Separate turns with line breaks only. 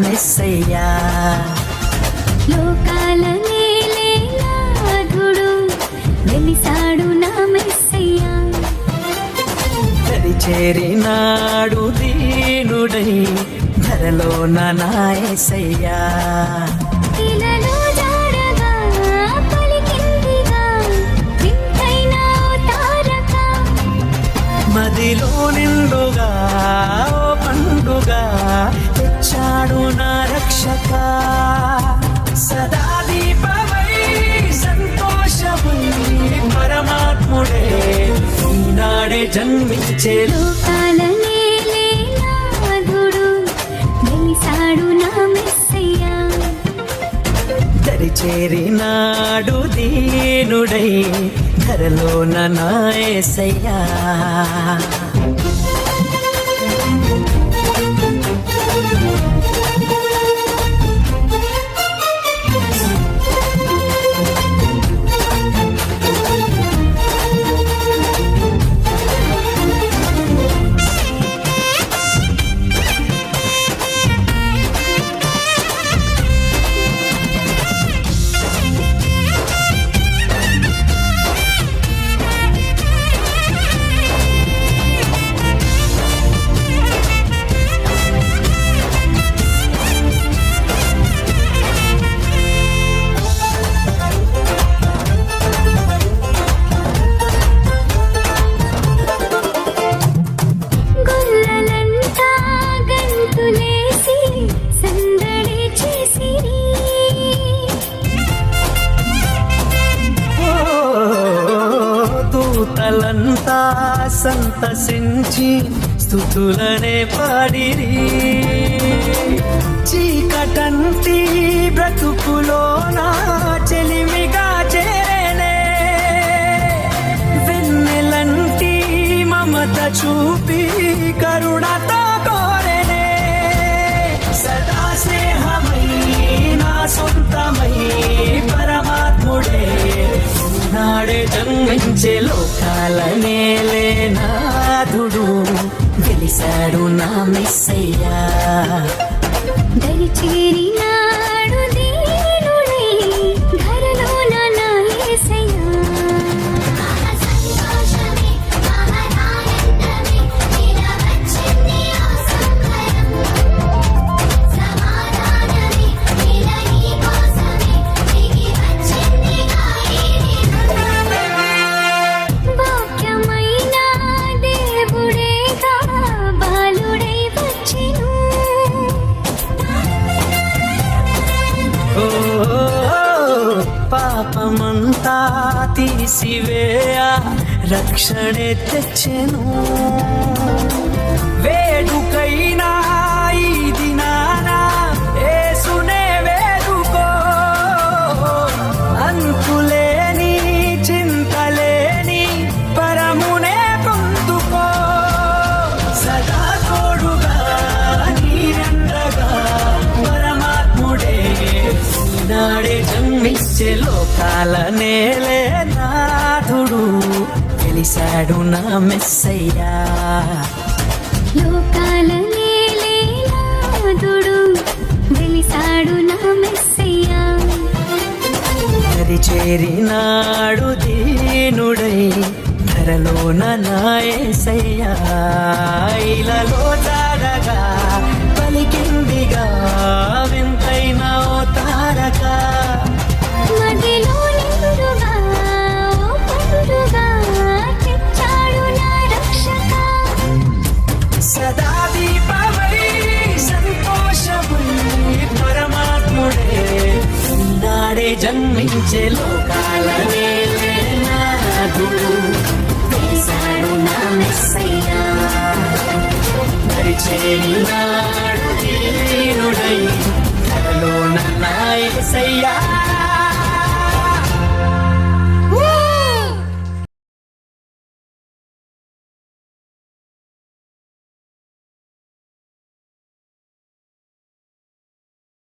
మెస్సయ్యా.
లోకాల నేలేనాథుడు వెలిసాడు నా మెస్సయ్యా.
దరి చేరినాడు దీనుడై ధరలోన నా యేసయ్యా.
ఇలలో జాడగా పలికిందిగా వింతైన తారక.
మదిలో నిండుగా ఓ పండుగా తెచ్చాడు నా రక్షక. సదా దీపమై సంతోషమై పరమాత్ముడే ఈనాడే జన్మించే.
లోకాల నేలేనాథుడు వెలిసాడు నా మెస్సయ్యా.
దరి చేరినాడు దీనుడై ధరలోన నా యేసయ్యా.
గొల్లలంతా గంతులేసి సందడి చేసిరి.
ఓ దూతలంతా సంతసించి స్తుతులనే పాడిరి. చీకటంటి బ్రతుకులోన చెలిమిగా చేరేనే. వెన్నెలంటి మమత చూపి కరుణతో కోరెనే. సదా స్నేహమై నా సొంతమై పరమాత్ముడే నాడే జన్మించే. లోకాల నేలేనాథుడు వెలిసాడు నా మెస్సయ్యా.
దరి చేరినాడు దీనుడై ధరలోన నా యేసయ్యా. సంతోషమే మహదానందమే ఇలా వచ్చింది ఆ సంబరం. సమాధానమే ఇలా నీ కోసమే దిగి వచ్చింది ఆ ఈ దినం. వాక్యమైన దేవుడేగా బాలుడై వచ్చెను.
ఓ పాపమంతా తీసివేయ రక్షణే తెచ్చెను. వేడుకైనా ఈ దినాన యేసునే వేడుకో. అంతులేని చింతలేని పరమునే పొందుకో. సదా తోడుగా నీరెండగా పరమాత్ముడే ఈనాడే జన్మించే. లోకాల నేలేనాథుడు వెలిసాడు నా మెస్సయ్యా.
లోకాల నేలేనాథుడు వెలిసాడు నా మెస్సయ్యా.
దరి చేరినాడు దీనుడై ధరలోన నా యేసయ్యా. ఇలలో జాడగా పలికిందిగా వింతైన ఓ తారక.
మదిలో నిండుగా ఓ పండుగా తెచ్చాడు నా రక్షక.
సదా దీపమై సంతోషమై పరమాత్ముడే ఈనాడే జన్మించే. లోకాల నేలేనాథుడు వెలిసాడు నా మెస్సయ్యా. దరి చేరినాడు దీనుడై ధరలోన నా యేసయ్యా.